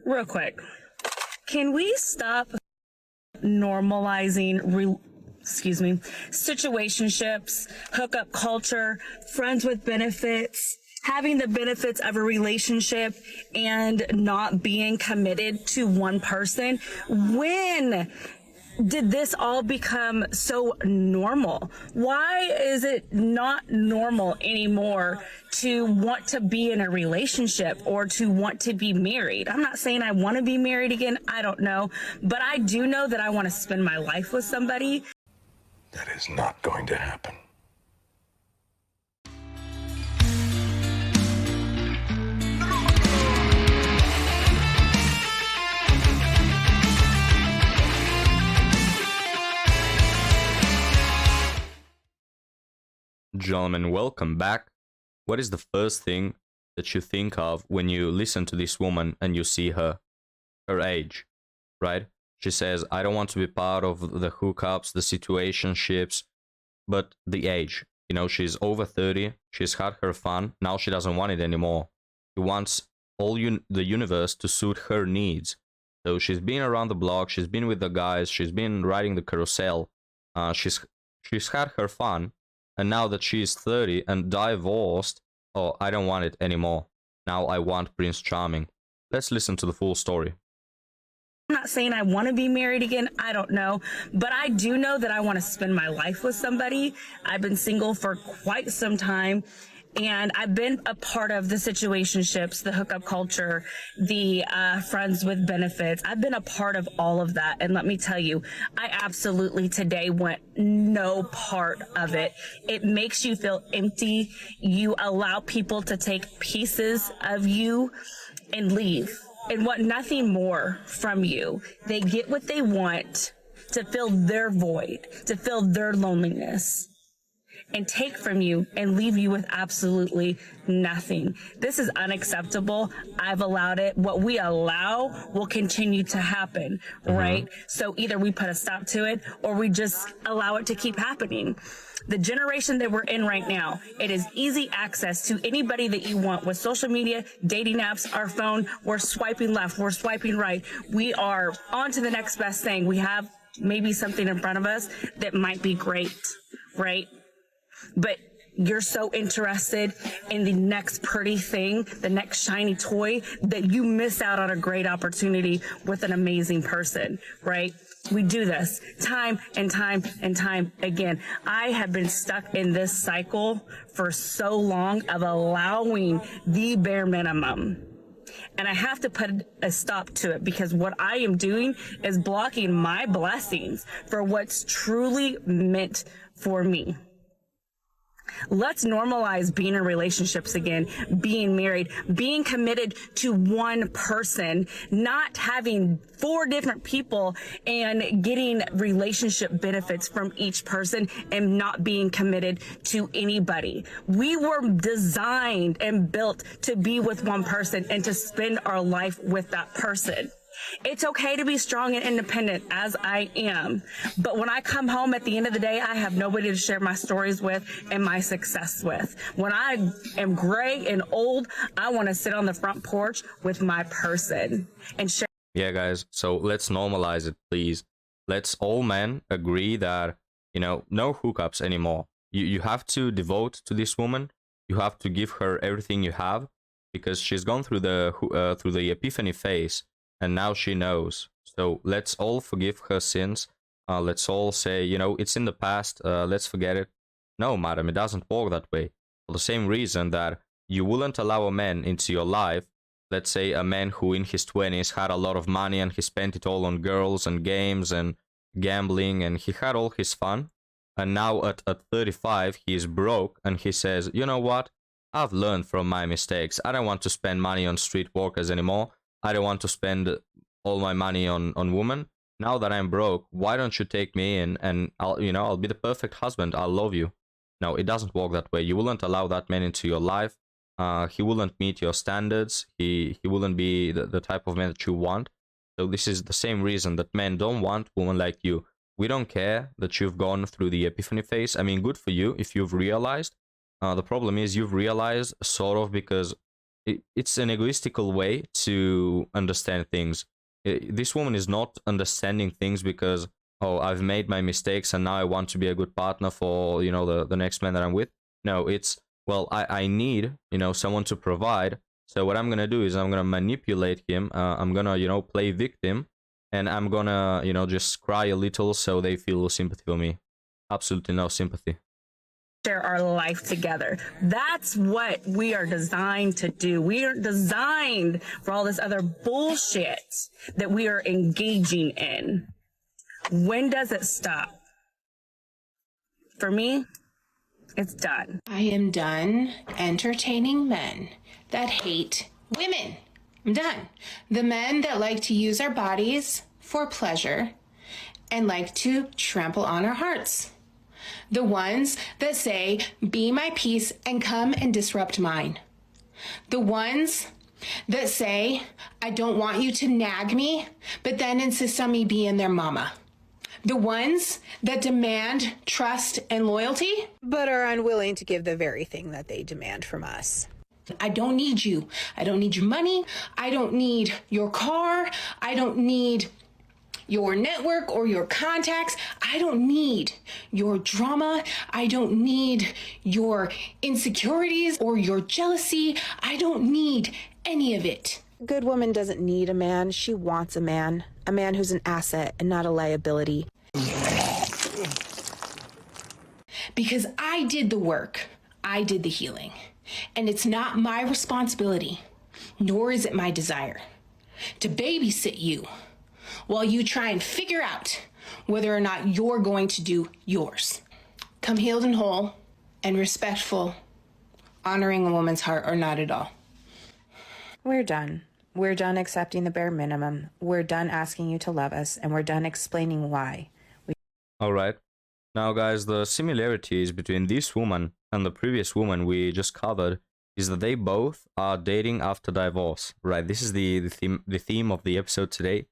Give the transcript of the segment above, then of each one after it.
real quick, can we stop normalizing situationships, hookup culture, friends with benefits, having the benefits of a relationship and not being committed to one person? When did this all become so normal? Why is it not normal anymore to want to be in a relationship or to want to be married? I'm not saying I want to be married again. I don't know. But I do know that I want to spend my life with somebody. That is not going to happen. Gentlemen, welcome back. What is the first thing that you think of when you listen to this woman and you see her age, right? She says, I don't want to be part of the hookups, the situationships, but the age. You know, she's over 30. She's had her fun. Now she doesn't want it anymore. She wants the universe to suit her needs. So she's been around the block. She's been with the guys. She's been riding the carousel. She's had her fun. And now that she is 30 and divorced, oh, I don't want it anymore. Now I want Prince Charming. Let's listen to the full story. I'm not saying I want to be married again. I don't know. But I do know that I want to spend my life with somebody. I've been single for quite some time. And I've been a part of the situationships, the hookup culture, the friends with benefits. I've been a part of all of that. And let me tell you, I absolutely today want no part of it. It makes you feel empty. You allow people to take pieces of you and leave and want nothing more from you. They get what they want to fill their void, to fill their loneliness, and take from you and leave you with absolutely nothing. This is unacceptable. I've allowed it. What we allow will continue to happen, right? So either we put a stop to it or we just allow it to keep happening. The generation that we're in right now, it is easy access to anybody that you want with social media, dating apps, our phone. We're swiping left, we're swiping right. We are on to the next best thing. We have maybe something in front of us that might be great, right? But you're so interested in the next pretty thing, the next shiny toy, that you miss out on a great opportunity with an amazing person, right? We do this time and time and time again. I have been stuck in this cycle for so long of allowing the bare minimum. And I have to put a stop to it, because what I am doing is blocking my blessings for what's truly meant for me. Let's normalize being in relationships again, being married, being committed to one person, not having 4 different people and getting relationship benefits from each person and not being committed to anybody. We were designed and built to be with one person and to spend our life with that person. It's okay to be strong and independent, as I am. But when I come home at the end of the day, I have nobody to share my stories with and my success with. When I am gray and old, I want to sit on the front porch with my person and share. Yeah, guys. So let's normalize it, please. Let's all men agree that, you know, no hookups anymore. You have to devote to this woman. You have to give her everything you have, because she's gone through the epiphany phase. And now she knows. So let's all forgive her sins. Let's all say, you know, it's in the past. Let's forget it. No, madam, it doesn't work that way. For the same reason that you wouldn't allow a man into your life. Let's say a man who in his 20s had a lot of money and he spent it all on girls and games and gambling and he had all his fun. And now at 35, he is broke and he says, you know what? I've learned from my mistakes. I don't want to spend money on street workers anymore. I don't want to spend all my money on women. Now that I'm broke, why don't you take me in and I'll be the perfect husband. I'll love you. No, it doesn't work that way. You wouldn't allow that man into your life. He wouldn't meet your standards. He wouldn't be the type of man that you want. So this is the same reason that men don't want women like you. We don't care that you've gone through the epiphany phase. I mean, good for you if you've realized. The problem is you've realized sort of because it's an egoistical way to understand things. This woman is not understanding things because, oh, I've made my mistakes and now I want to be a good partner for, you know, the next man that I'm with. No, it's, well, I need, you know, someone to provide. So what I'm going to do is I'm going to manipulate him. I'm going to, you know, play victim, and I'm going to, you know, just cry a little so they feel sympathy for me. Absolutely no sympathy. Share our life together. That's what we are designed to do. We aren't designed for all this other bullshit that we are engaging in. When does it stop? For me, it's done. I am done entertaining men that hate women. I'm done. The men that like to use our bodies for pleasure and like to trample on our hearts. The ones that say, be my peace and come and disrupt mine. The ones that say, I don't want you to nag me, but then insist on me being their mama. The ones that demand trust and loyalty, but are unwilling to give the very thing that they demand from us. I don't need you. I don't need your money. I don't need your car. I don't need your network or your contacts. I don't need your drama. I don't need your insecurities or your jealousy. I don't need any of it. A good woman doesn't need a man. She wants a man who's an asset and not a liability. Because I did the work. I did the healing. And it's not my responsibility, nor is it my desire, to babysit you while you try and figure out whether or not you're going to do yours. Come healed and whole and respectful, honoring a woman's heart, or not at all. We're done. We're done accepting the bare minimum. We're done asking you to love us, and we're done explaining why. All right. Now, guys, the similarities between this woman and the previous woman we just covered is that they both are dating after divorce, right? This is the theme of the episode today.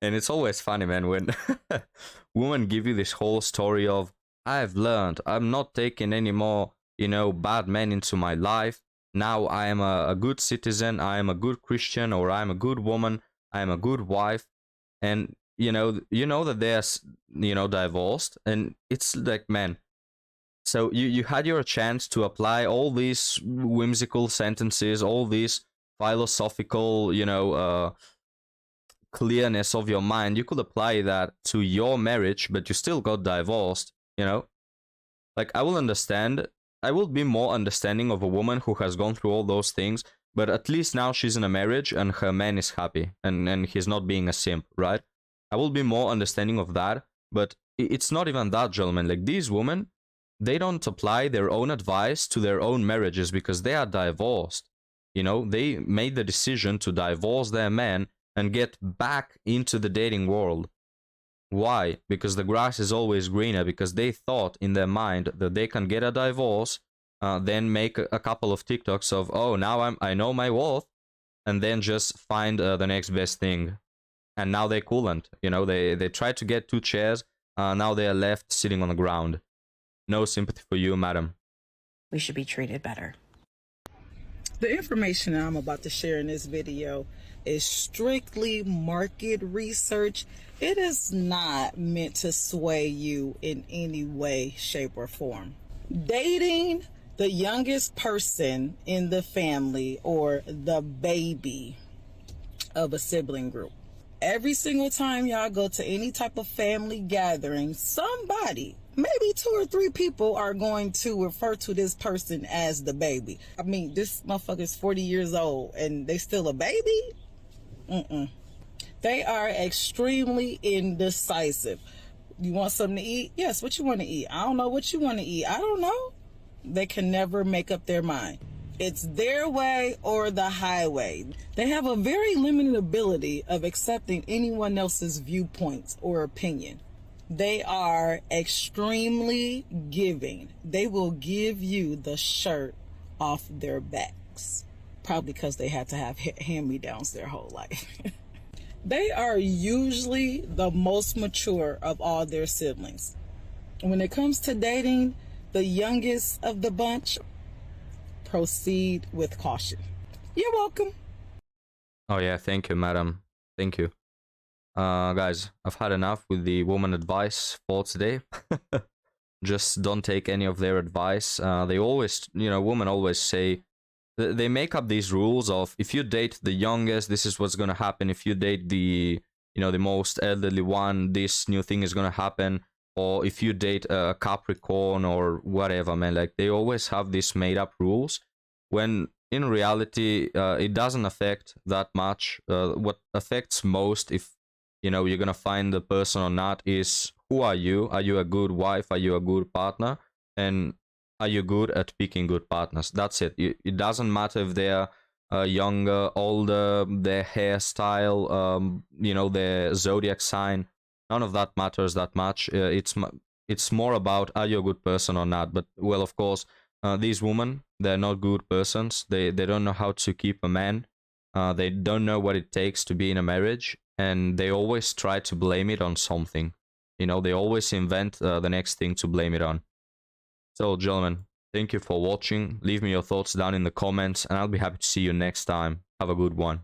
And it's always funny, man, when women give you this whole story of, I've learned, I'm not taking any more, you know, bad men into my life. Now I am a good citizen, I am a good Christian, or I'm a good woman, I am a good wife. And, you know that they're, you know, divorced. And it's like, man, so you had your chance to apply all these whimsical sentences, all these philosophical, you know, clearness of your mind. You could apply that to your marriage, but you still got divorced, you know? Like, I will be more understanding of a woman who has gone through all those things, but at least now she's in a marriage and her man is happy and he's not being a simp, right? I will be more understanding of that, but it's not even that, gentlemen. Like, these women, they don't apply their own advice to their own marriages because they are divorced. You know, they made the decision to divorce their man and get back into the dating world. Why? Because the grass is always greener, because they thought in their mind that they can get a divorce, then make a couple of TikToks of, oh, now I know my worth, and then just find the next best thing. And now they couldn't. You know, they tried to get 2 chairs, now they are left sitting on the ground. No sympathy for you, madam. We should be treated better. The information I'm about to share in this video is strictly market research. It is not meant to sway you in any way, shape, or form. Dating the youngest person in the family or the baby of a sibling group. Every single time y'all go to any type of family gathering, somebody, maybe 2 or 3 people, are going to refer to this person as the baby. I mean, this motherfucker is 40 years old and they still a baby? They are extremely indecisive. You want something to eat? Yes, what you want to eat? I don't know what you want to eat. I don't know. They can never make up their mind. It's their way or the highway. They have a very limited ability of accepting anyone else's viewpoints or opinion. They are extremely giving. They will give you the shirt off their backs. Probably because they had to have hand-me-downs their whole life. They are usually the most mature of all their siblings. When it comes to dating the youngest of the bunch, proceed with caution. You're welcome. Oh yeah, thank you, madam. Thank you. Guys, I've had enough with the woman advice for today. Just don't take any of their advice. They always, women always say, they make up these rules of, if you date the youngest, this is what's gonna happen. If you date the, the most elderly one, this new thing is gonna happen. Or if you date a Capricorn or whatever, man, like they always have these made up rules, when in reality it doesn't affect that much. What affects most, if you're gonna find the person or not, is who are you? Are you a good wife? Are you a good partner? And are you good at picking good partners? That's it. It doesn't matter if they're younger, older, their hairstyle, their zodiac sign. None of that matters that much. It's more about, are you a good person or not? But well, of course, these women, they're not good persons. They don't know how to keep a man. They don't know what it takes to be in a marriage, and they always try to blame it on something. They always invent the next thing to blame it on. So, gentlemen, thank you for watching. Leave me your thoughts down in the comments, and I'll be happy to see you next time. Have a good one.